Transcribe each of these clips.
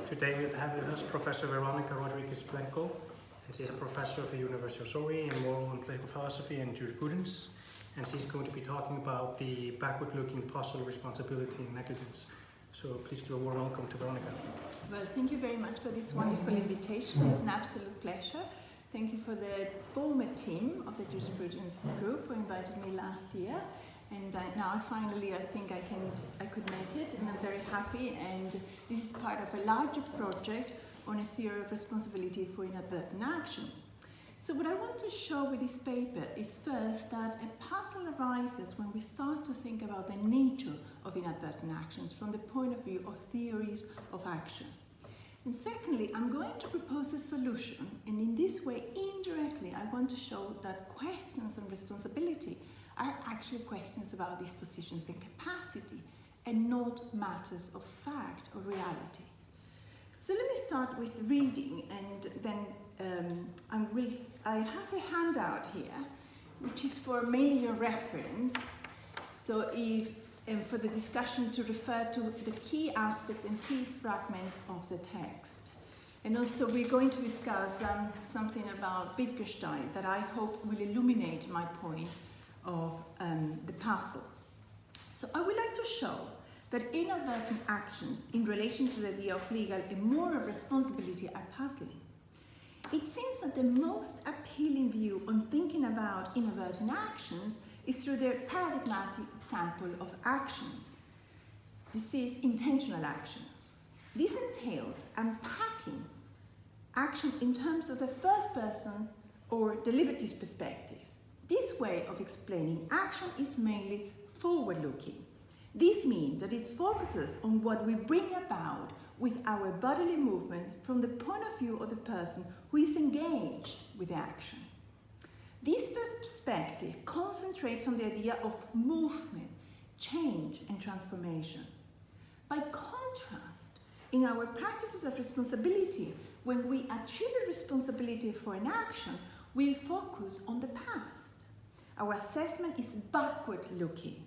Today we have with us Professor Veronica Rodriguez-Blanco, and she's a professor of the University of Surrey in moral and political philosophy and jurisprudence, and she's going to be talking about the backward-looking possible responsibility and negligence. So please give a warm welcome to Veronica. Well, thank you very much for this wonderful invitation. It's an absolute pleasure. Thank you for the former team of the Jurisprudence group who invited me last year. And now finally I think I could make it, and I'm very happy. And this is part of a larger project on a theory of responsibility for inadvertent action. So what I want to show with this paper is first that a puzzle arises when we start to think about the nature of inadvertent actions from the point of view of theories of action. And secondly, I'm going to propose a solution, and in this way, indirectly, I want to show that questions on responsibility are actually questions about dispositions and capacity, and not matters of fact or reality. So let me start with reading, and then I have a handout here, which is for mainly your reference. So for the discussion to refer to the key aspects and key fragments of the text. And also we're going to discuss something about Wittgenstein that I hope will illuminate my point of the puzzle. So I would like to show that inadvertent actions in relation to the idea of legal and moral responsibility are puzzling. It seems that the most appealing view on thinking about inadvertent actions is through the paradigmatic example of actions. This is intentional actions. This entails unpacking action in terms of the first person or deliberative perspective. This way of explaining action is mainly forward-looking. This means that it focuses on what we bring about with our bodily movement from the point of view of the person who is engaged with the action. This perspective concentrates on the idea of movement, change, and transformation. By contrast, in our practices of responsibility, when we attribute responsibility for an action, we focus on the past. Our assessment is backward-looking,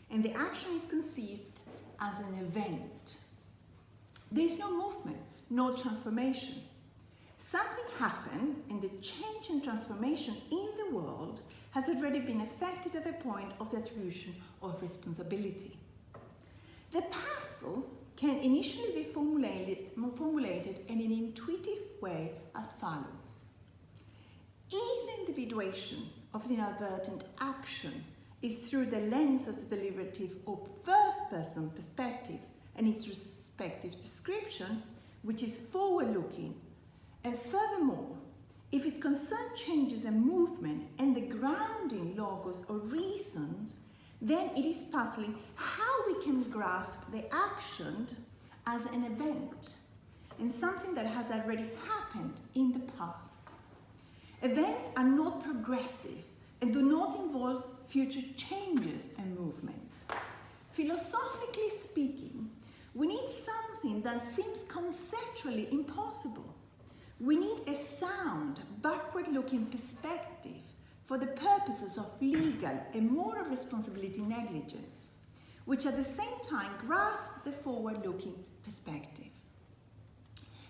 and the action is conceived as an event. There is no movement, no transformation. Something happened, and the change and transformation in the world has already been effected at the point of the attribution of responsibility. The puzzle can initially be formulated in an intuitive way as follows. If the individuation of an inadvertent action is through the lens of the deliberative or first-person perspective and its respective description, which is forward-looking, and furthermore, if it concerns changes and movement and the grounding logos or reasons, then it is puzzling how we can grasp the action as an event and something that has already happened in the past. Events are not progressive and do not involve future changes and movements. Philosophically speaking, we need something that seems conceptually impossible. We need a sound, backward-looking perspective for the purposes of legal and moral responsibility negligence, which at the same time grasp the forward-looking perspective.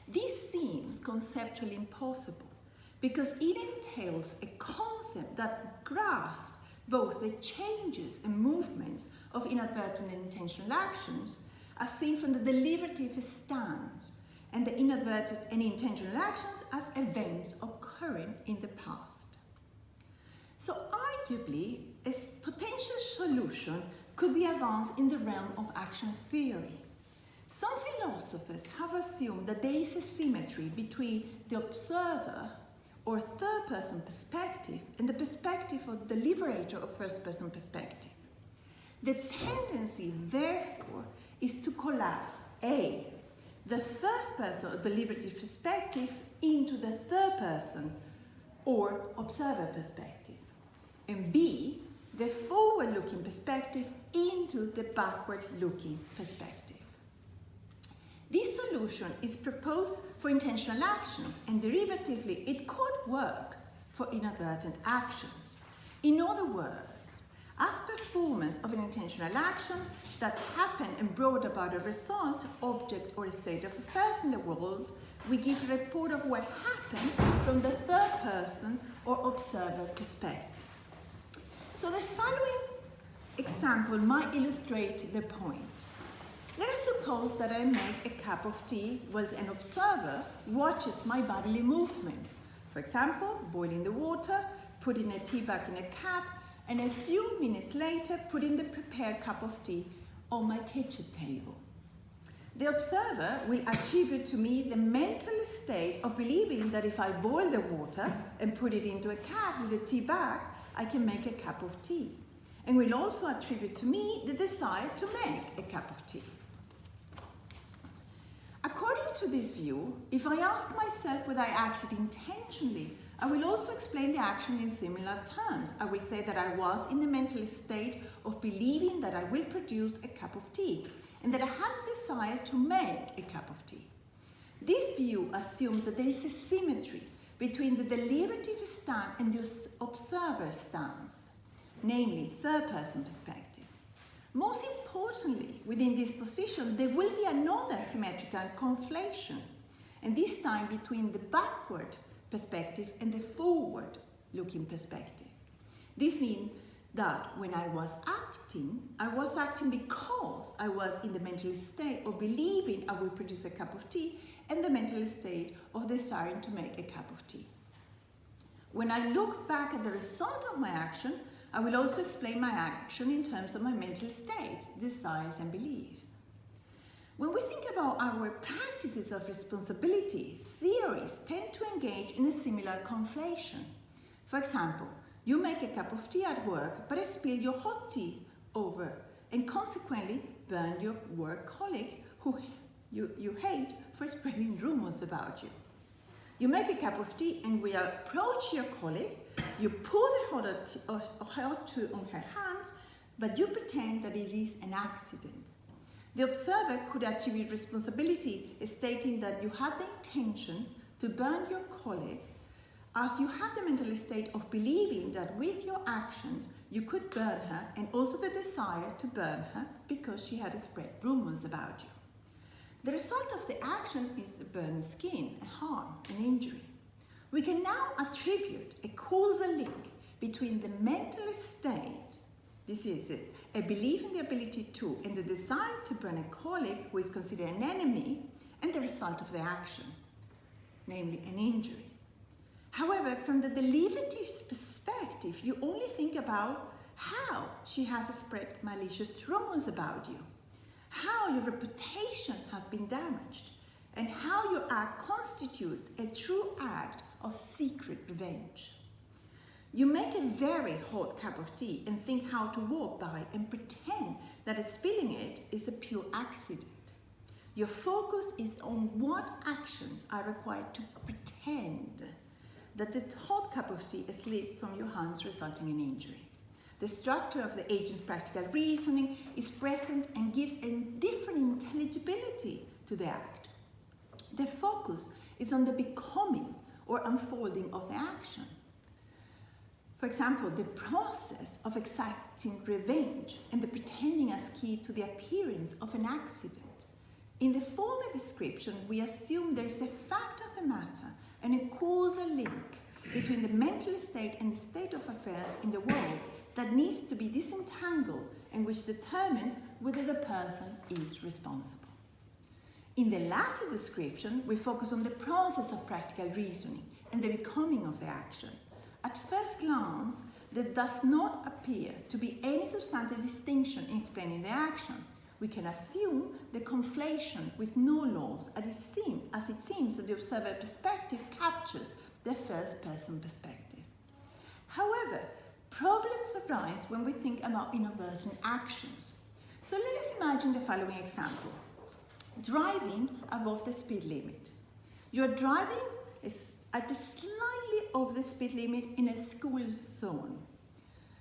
This seems conceptually impossible because it entails a concept that grasps both the changes and movements of inadvertent and intentional actions as seen from the deliberative stance, and the inadvertent and intentional actions as events occurring in the past. So arguably, a potential solution could be advanced in the realm of action theory. Some philosophers have assumed that there is a symmetry between the observer or third-person perspective and the perspective of the deliberator or first-person perspective. The tendency, therefore, is to collapse A, the first person or deliberative perspective into the third person or observer perspective, and B, the forward-looking perspective into the backward-looking perspective. This solution is proposed for intentional actions, and derivatively it could work for inadvertent actions. In other words, as performance of an intentional action that happened and brought about a result, object, or a state of affairs in the world, we give a report of what happened from the third person or observer perspective. So the following example might illustrate the point. Let us suppose that I make a cup of tea while an observer watches my bodily movements. For example, boiling the water, putting a tea bag in a cup, and a few minutes later putting the prepared cup of tea on my kitchen table. The observer will attribute to me the mental state of believing that if I boil the water and put it into a cup with a tea bag, I can make a cup of tea, and will also attribute to me the desire to make a cup of tea. According to this view, if I ask myself whether I acted intentionally, I will also explain the action in similar terms. I will say that I was in the mental state of believing that I will produce a cup of tea and that I had the desire to make a cup of tea. This view assumes that there is a symmetry between the deliberative stance and the observer stance, namely third-person perspective. Most importantly, within this position, there will be another symmetrical conflation, and this time between the backward perspective and the forward-looking perspective. This means that when I was acting because I was in the mental state of believing I will produce a cup of tea and the mental state of desiring to make a cup of tea. When I look back at the result of my action, I will also explain my action in terms of my mental state, desires, and beliefs. When we think about our practices of responsibility, theories tend to engage in a similar conflation. For example, you make a cup of tea at work, but spill your hot tea over and consequently burn your work colleague who you hate for spreading rumors about you. You make a cup of tea and we approach your colleague, you pour the hot tea on her hands, but you pretend that it is an accident. The observer could attribute responsibility, stating that you had the intention to burn your colleague, as you had the mental state of believing that with your actions you could burn her, and also the desire to burn her because she had spread rumors about you. The result of the action is a burned skin, a harm, an injury. We can now attribute a causal link between the mental state, this is it, a belief in the ability to, and the desire to burn a colleague who is considered an enemy, and the result of the action, namely an injury. However, from the deliberative perspective, you only think about how she has spread malicious rumors about you, how your reputation has been damaged, and how your act constitutes a true act of secret revenge. You make a very hot cup of tea and think how to walk by and pretend that spilling it is a pure accident. Your focus is on what actions are required to pretend that the hot cup of tea slipped from your hands, resulting in injury. The structure of the agent's practical reasoning is present and gives a different intelligibility to the act. The focus is on the becoming or unfolding of the action. For example, the process of exacting revenge and the pretending as key to the appearance of an accident. In the former description, we assume there is a fact of the matter and a causal link between the mental state and the state of affairs in the world that needs to be disentangled and which determines whether the person is responsible. In the latter description, we focus on the process of practical reasoning and the becoming of the action. At first glance, there does not appear to be any substantive distinction in explaining the action. We can assume the conflation with no laws as it seems that the observer perspective captures the first person perspective. However, problems arise when we think about inadvertent actions. So let us imagine the following example. Driving above the speed limit. You are driving at the slightly over the speed limit in a school zone.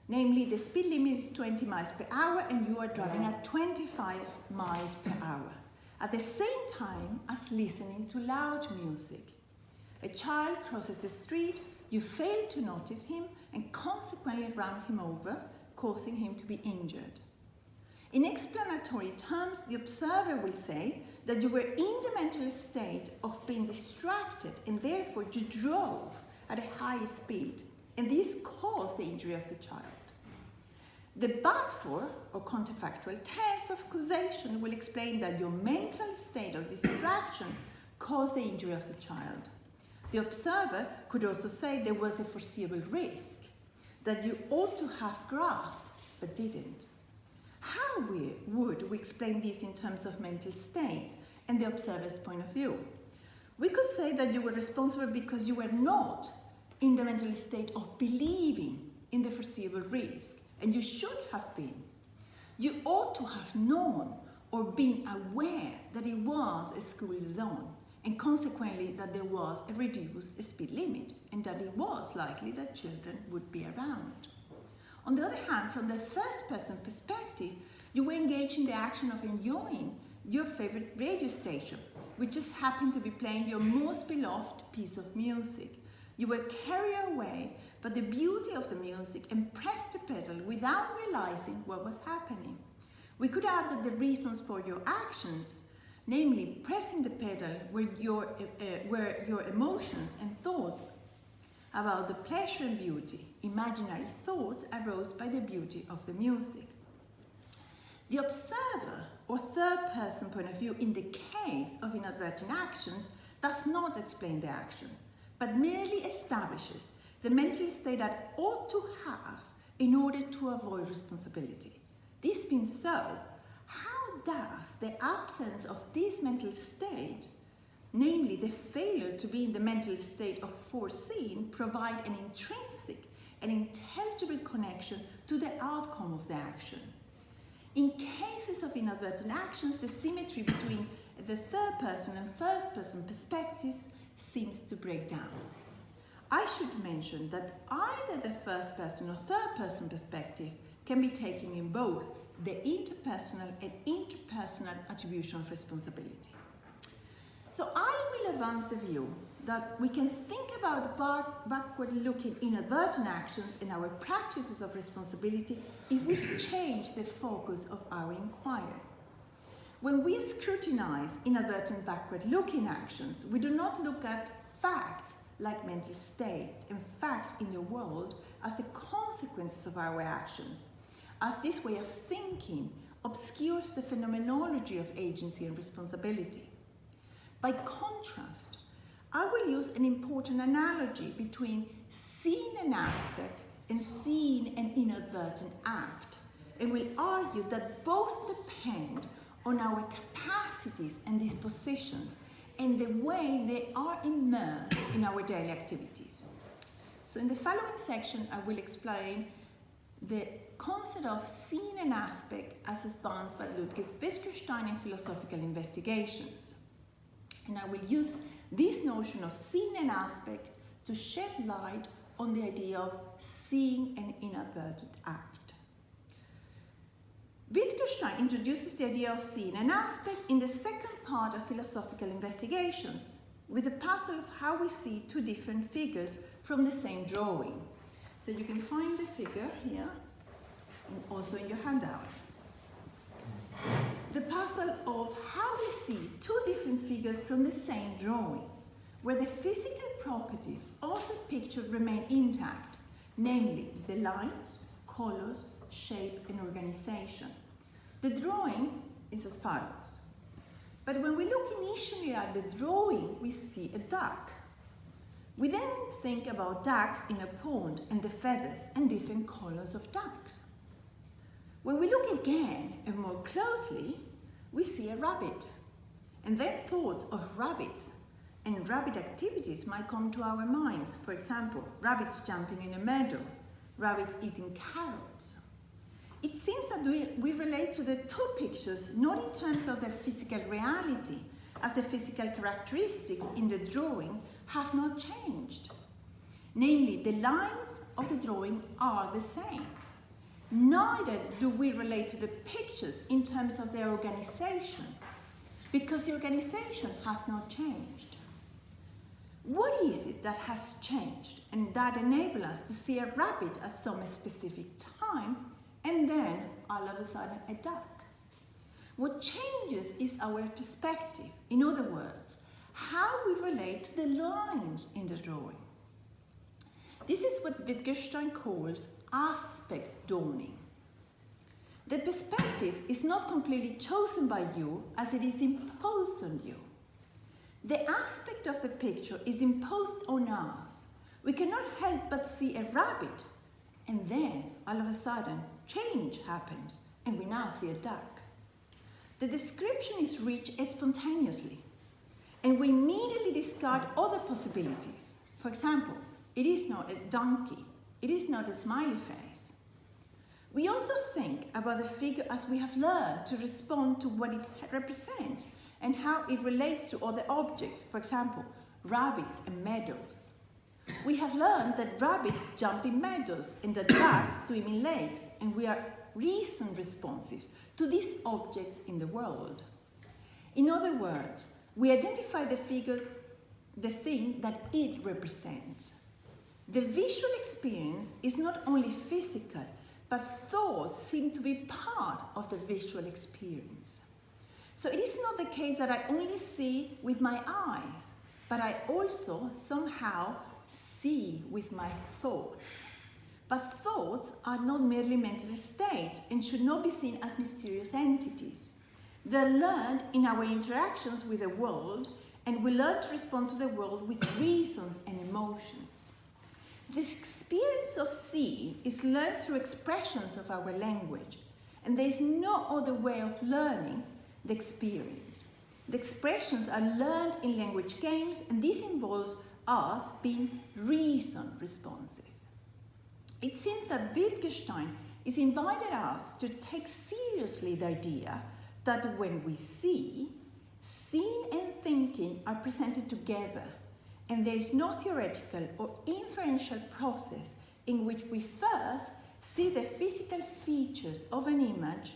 Namely, the speed limit is 20 miles per hour and you are driving at 25 miles per hour. At the same time as listening to loud music. A child crosses the street, you fail to notice him and consequently run him over, causing him to be injured. In explanatory terms, the observer will say that you were in the mental state of being distracted and therefore you drove at a high speed, and this caused the injury of the child. The but-for, or counterfactual test of causation, will explain that your mental state of distraction caused the injury of the child. The observer could also say there was a foreseeable risk that you ought to have grasped but didn't. How would we explain this in terms of mental states and the observer's point of view? We could say that you were responsible because you were not in the mental state of believing in the foreseeable risk, and you should have been. You ought to have known or been aware that it was a school zone, and consequently that there was a reduced speed limit, and that it was likely that children would be around. On the other hand, from the first person perspective, you were engaged in the action of enjoying your favorite radio station, which just happened to be playing your most beloved piece of music. You were carried away by the beauty of the music and pressed the pedal without realizing what was happening. We could add that the reasons for your actions, namely pressing the pedal, were your emotions and thoughts about the pleasure and beauty. Imaginary thoughts arose by the beauty of the music. The observer or third person point of view in the case of inadvertent actions does not explain the action, but merely establishes the mental state that ought to have in order to avoid responsibility. This being so, how does the absence of this mental state, namely the failure to be in the mental state of foreseeing, provide an intrinsic and intelligible connection to the outcome of the action? In cases of inadvertent actions, the symmetry between the third person and first person perspectives seems to break down. I should mention that either the first person or third person perspective can be taken in both the interpersonal and interpersonal attribution of responsibility. So I will advance the view that we can think about backward-looking inadvertent actions in our practices of responsibility if we change the focus of our inquiry. When we scrutinize inadvertent backward-looking actions, we do not look at facts like mental states and facts in the world as the consequences of our actions, as this way of thinking obscures the phenomenology of agency and responsibility. By contrast, I will use an important analogy between seeing an aspect and seeing an inadvertent act, and will argue that both depend on our capacities and dispositions and the way they are immersed in our daily activities. So in the following section, I will explain the concept of seeing an aspect as advanced by Ludwig Wittgenstein in philosophical investigations. And I will use this notion of seeing an aspect to shed light on the idea of seeing an inadvertent act. Wittgenstein introduces the idea of seeing an aspect in the second part of philosophical investigations, with the puzzle of how we see two different figures from the same drawing. So you can find the figure here, and also in your handout. The puzzle of how we see two different figures from the same drawing, where the physical properties of the picture remain intact, namely the lines, colors, shape, and organization. The drawing is as follows. But when we look initially at the drawing, we see a duck. We then think about ducks in a pond and the feathers and different colors of ducks. When we look again and more closely, we see a rabbit. And then thoughts of rabbits and rabbit activities might come to our minds. For example, rabbits jumping in a meadow, rabbits eating carrots. It seems that we relate to the two pictures not in terms of their physical reality, as the physical characteristics in the drawing have not changed. Namely, the lines of the drawing are the same. Neither do we relate to the pictures in terms of their organization, because the organization has not changed. What is it that has changed and that enables us to see a rabbit at some specific time and then all of a sudden a duck. What changes is our perspective, in other words, how we relate to the lines in the drawing. This is what Wittgenstein calls aspect dawning. The perspective is not completely chosen by you as it is imposed on you. The aspect of the picture is imposed on us. We cannot help but see a rabbit, and then all of a sudden change happens and we now see a duck. The description is reached spontaneously, and we immediately discard other possibilities. For example, it is not a donkey, it is not a smiley face. We also think about the figure as we have learned to respond to what it represents and how it relates to other objects, for example, rabbits and meadows. We have learned that rabbits jump in meadows and that ducks swim in lakes, and we are reason responsive to these objects in the world. In other words, we identify the figure, the thing that it represents. The visual experience is not only physical, but thoughts seem to be part of the visual experience. So it is not the case that I only see with my eyes, but I also somehow see with my thoughts. But thoughts are not merely mental states and should not be seen as mysterious entities. They're learned in our interactions with the world, and we learn to respond to the world with reasons and emotions. This experience of seeing is learned through expressions of our language, and there is no other way of learning the experience. The expressions are learned in language games, and this involves us being reason responsive. It seems that Wittgenstein is inviting us to take seriously the idea that when we see, seeing and thinking are presented together, and there is no theoretical or inferential process in which we first see the physical features of an image,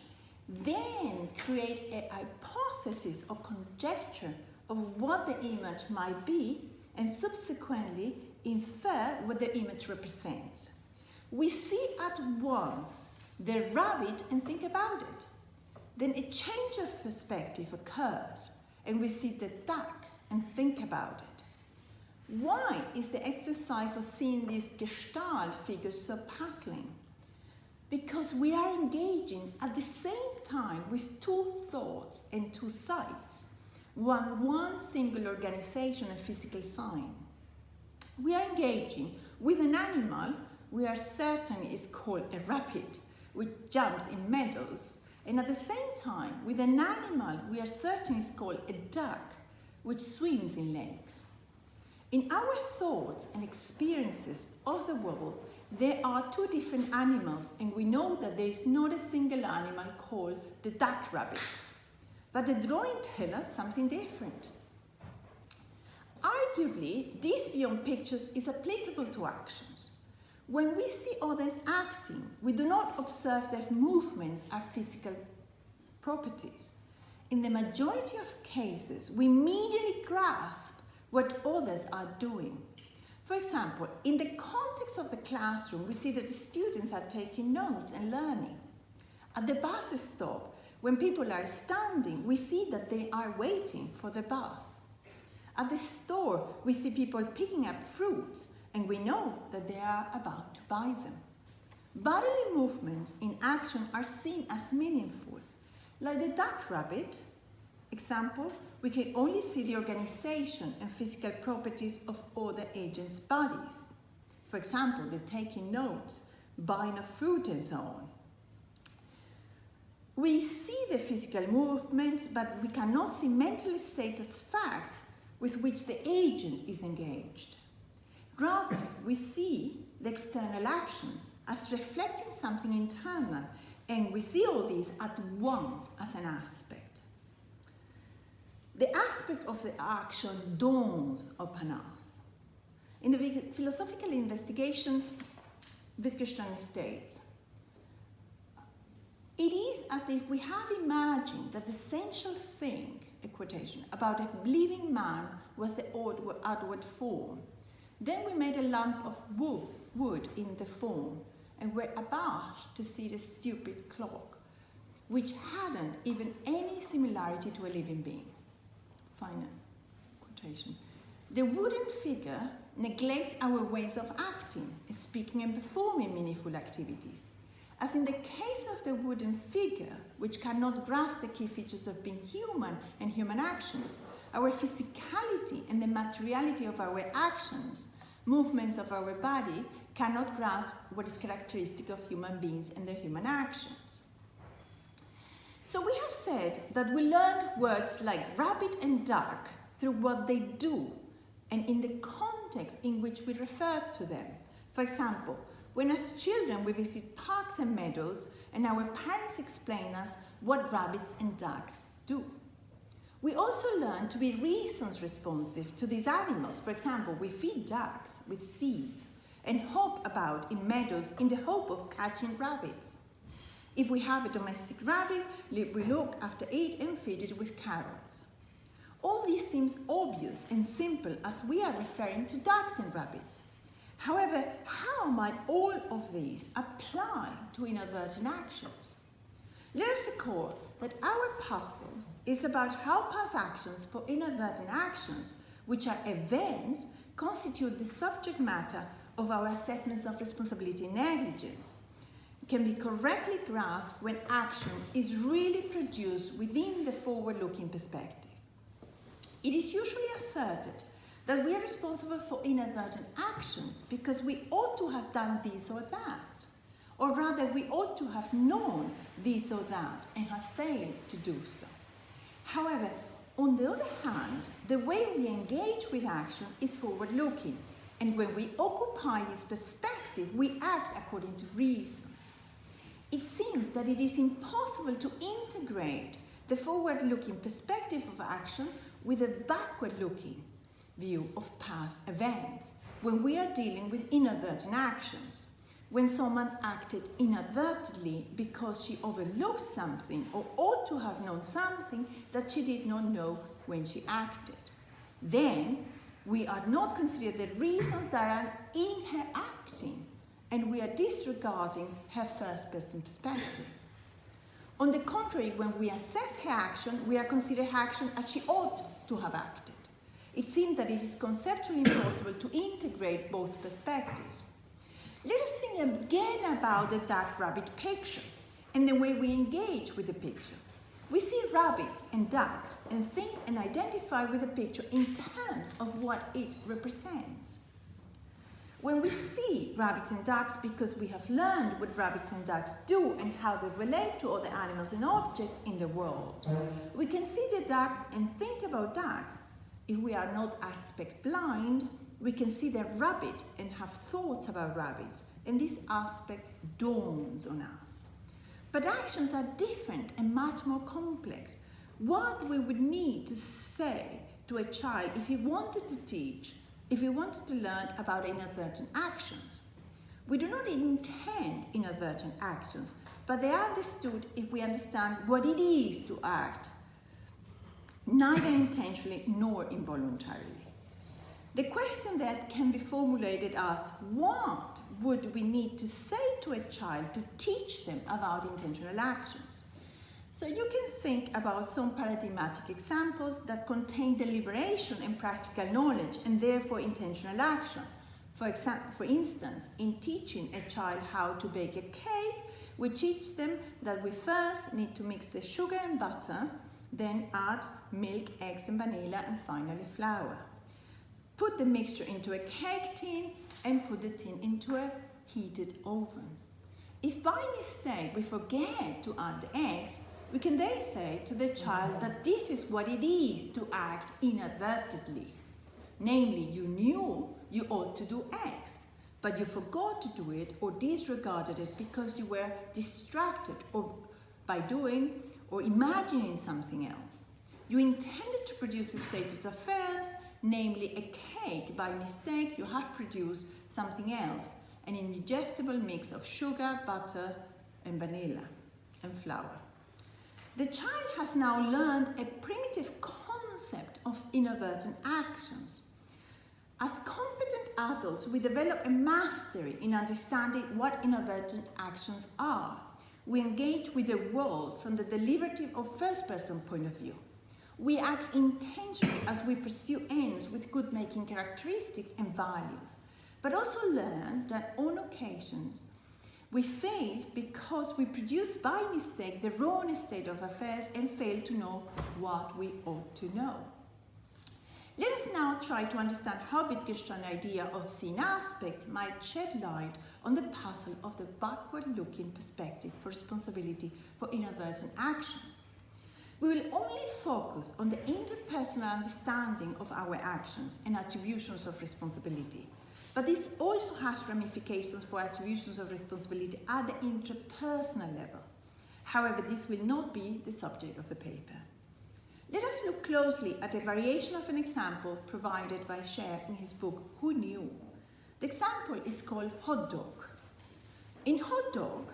then create a hypothesis or conjecture of what the image might be, and subsequently infer what the image represents. We see at once the rabbit and think about it. Then a change of perspective occurs, and we see the duck and think about it. Why is the exercise of seeing these gestalt figures so puzzling? Because we are engaging at the same time with two thoughts and two sights, one single organization and physical sign. We are engaging with an animal we are certain is called a rabbit, which jumps in meadows, and at the same time with an animal we are certain is called a duck, which swims in lakes. In our thoughts and experiences of the world, there are two different animals, and we know that there is not a single animal called the duck rabbit. But the drawing tells us something different. Arguably, this view on pictures is applicable to actions. When we see others acting, we do not observe that movements are physical properties. In the majority of cases, we immediately grasp what others are doing. For example, in the context of the classroom, we see that the students are taking notes and learning. At the bus stop, when people are standing, we see that they are waiting for the bus. At the store, we see people picking up fruits, and we know that they are about to buy them. Bodily movements in action are seen as meaningful. Like the duck rabbit example, we can only see the organization and physical properties of other agents' bodies. For example, the taking notes, buying of fruit, and so on. We see the physical movements, but we cannot see mental states as facts with which the agent is engaged. Rather, we see the external actions as reflecting something internal, and we see all these at once as an aspect. The aspect of the action dawns upon us. In the philosophical investigation, Wittgenstein states, "It is as if we have imagined that the essential thing, a quotation, about a living man was the outward form. Then we made a lump of wood in the form, and were abashed to see the stupid clock, which hadn't even any similarity to a living being. Final quotation. The wooden figure neglects our ways of acting, speaking and performing meaningful activities. As in the case of the wooden figure, which cannot grasp the key features of being human and human actions, our physicality and the materiality of our actions, movements of our body, cannot grasp what is characteristic of human beings and their human actions. So we have said that we learn words like rabbit and duck through what they do and in the context in which we refer to them. For example, when as children we visit parks and meadows and our parents explain us what rabbits and ducks do. We also learn to be reasons responsive to these animals. For example, we feed ducks with seeds and hop about in meadows in the hope of catching rabbits. If we have a domestic rabbit, we look after it and feed it with carrots. All this seems obvious and simple as we are referring to ducks and rabbits. However, how might all of these apply to inadvertent actions? Let us recall that our puzzle is about how past actions for inadvertent actions, which are events, constitute the subject matter of our assessments of responsibility and negligence, can be correctly grasped when action is really produced within the forward-looking perspective. It is usually asserted that we are responsible for inadvertent actions because we ought to have done this or that, or rather we ought to have known this or that and have failed to do so. However, on the other hand, the way we engage with action is forward-looking, and when we occupy this perspective, we act according to reason. It seems that it is impossible to integrate the forward-looking perspective of action with a backward-looking view of past events when we are dealing with inadvertent actions. When someone acted inadvertently because she overlooked something or ought to have known something that she did not know when she acted, then we are not considering the reasons that are in her acting, and we are disregarding her first-person perspective. On the contrary, when we assess her action, we are considering her action as she ought to have acted. It seems that it is conceptually impossible to integrate both perspectives. Let us think again about the duck-rabbit picture and the way we engage with the picture. We see rabbits and ducks and think and identify with the picture in terms of what it represents. When we see rabbits and ducks because we have learned what rabbits and ducks do and how they relate to other animals and objects in the world, we can see the duck and think about ducks. If we are not aspect blind, we can see the rabbit and have thoughts about rabbits, and this aspect dawns on us. But actions are different and much more complex. What we would need to say to a child if he wanted to teach, if he wanted to learn about inadvertent actions. We do not intend inadvertent actions, but they are understood if we understand what it is to act, neither intentionally nor involuntarily. The question that can be formulated as, what would we need to say to a child to teach them about intentional actions? So you can think about some paradigmatic examples that contain deliberation and practical knowledge and therefore intentional action. For instance, in teaching a child how to bake a cake, we teach them that we first need to mix the sugar and butter, then add milk, eggs and vanilla, and finally flour. Put the mixture into a cake tin and put the tin into a heated oven. If by mistake we forget to add the eggs, we can then say to the child that this is what it is to act inadvertently. Namely, you knew you ought to do X, but you forgot to do it or disregarded it because you were distracted or by doing or imagining something else. You intended to produce a state of affairs, namely a cake. By mistake, you have produced something else, an indigestible mix of sugar, butter, and vanilla, and flour. The child has now learned a primitive concept of inadvertent actions. As competent adults, we develop a mastery in understanding what inadvertent actions are. We engage with the world from the deliberative or first-person point of view. We act intentionally as we pursue ends with good-making characteristics and values, but also learn that on occasions we fail because we produce by mistake the wrong state of affairs and fail to know what we ought to know. Let us now try to understand how Wittgenstein's idea of seen aspects might shed light on the puzzle of the backward-looking perspective for responsibility for inadvertent actions. We will only focus on the interpersonal understanding of our actions and attributions of responsibility, but this also has ramifications for attributions of responsibility at the interpersonal level. However, this will not be the subject of the paper. Let us look closely at a variation of an example provided by Scher in his book, Who Knew? The example is called Hot Dog. In Hot Dog,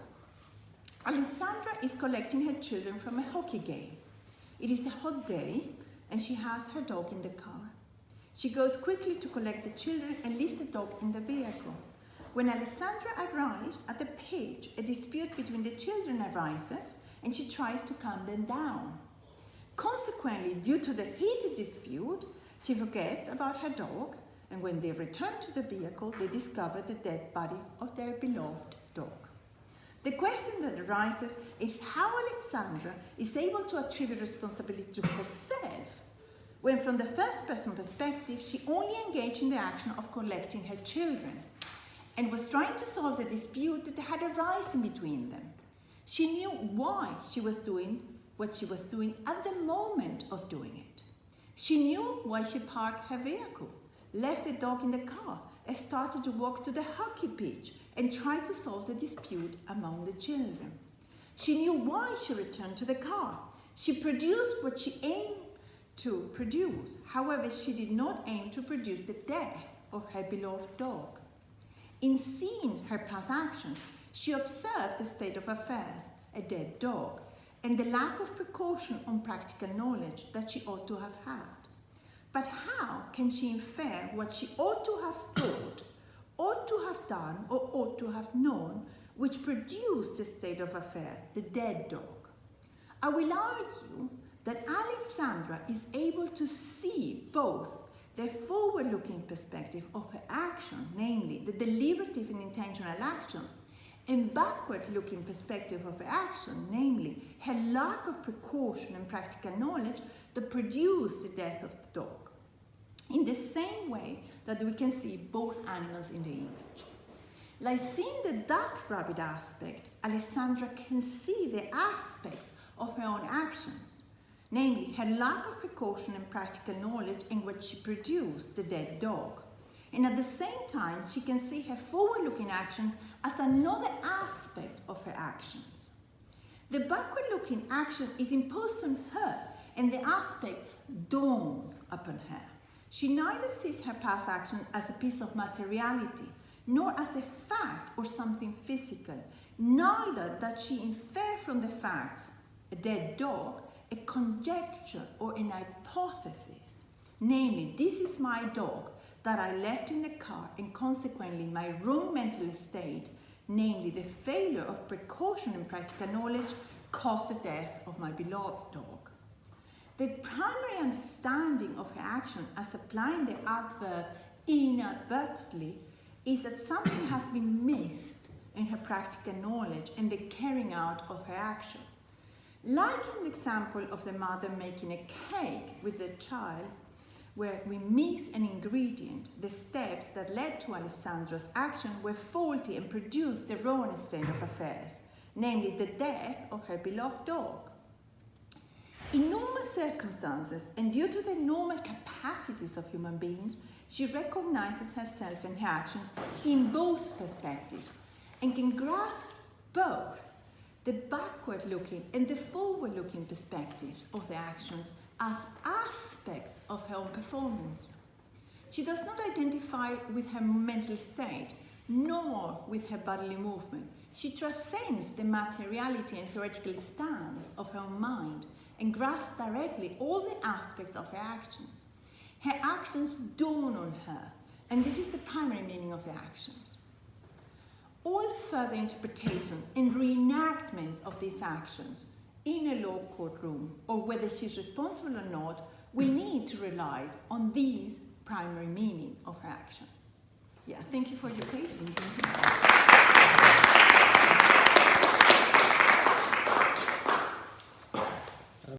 Alessandra is collecting her children from a hockey game. It is a hot day and she has her dog in the car. She goes quickly to collect the children and leaves the dog in the vehicle. When Alessandra arrives at the pitch, a dispute between the children arises and she tries to calm them down. Consequently, due to the heated dispute, she forgets about her dog, and when they return to the vehicle, they discover the dead body of their beloved dog. The question that arises is how Alessandra is able to attribute responsibility to herself when from the first-person perspective she only engaged in the action of collecting her children and was trying to solve the dispute that had arisen between them. She knew why she was doing what she was doing at the moment of doing it. She knew why she parked her vehicle, left the dog in the car, and started to walk to the hockey pitch and tried to solve the dispute among the children. She knew why she returned to the car. She produced what she aimed to produce. However, she did not aim to produce the death of her beloved dog. In seeing her past actions, she observed the state of affairs, a dead dog, and the lack of precaution on practical knowledge that she ought to have had. But how can she infer what she ought to have thought, ought to have done, or ought to have known, which produced the state of affair, the dead dog? I will argue that Alessandra is able to see both the forward-looking perspective of her action, namely the deliberative and intentional action, and backward-looking perspective of her action, namely her lack of precaution and practical knowledge that produced the death of the dog, in the same way that we can see both animals in the image. Like seeing the duck rabbit aspect, Alessandra can see the aspects of her own actions, namely her lack of precaution and practical knowledge in what she produced, the dead dog. And at the same time, she can see her forward-looking action as another aspect of her actions. The backward-looking action is imposed on her, and the aspect dawns upon her. She neither sees her past actions as a piece of materiality, nor as a fact or something physical, neither does she infer from the facts, a dead dog, a conjecture or an hypothesis. Namely, this is my dog that I left in the car, and consequently my wrong mental state, namely the failure of precaution and practical knowledge, caused the death of my beloved dog. The primary understanding of her action as applying the adverb inadvertently is that something has been missed in her practical knowledge and the carrying out of her action. Like in the example of the mother making a cake with the child, where we miss an ingredient, the steps that led to Alessandra's action were faulty and produced the wrong state of affairs, namely the death of her beloved dog. In normal circumstances, and due to the normal capacities of human beings, she recognizes herself and her actions in both perspectives and can grasp both the backward-looking and the forward-looking perspectives of the actions as aspects of her own performance. She does not identify with her mental state, nor with her bodily movement. She transcends the materiality and theoretical stance of her own mind and grasps directly all the aspects of her actions. Her actions dawn on her, and this is the primary meaning of the actions. All further interpretation and reenactments of these actions in a law courtroom, or whether she's responsible or not, will need to rely on these primary meaning of her action. Yeah, thank you for your patience.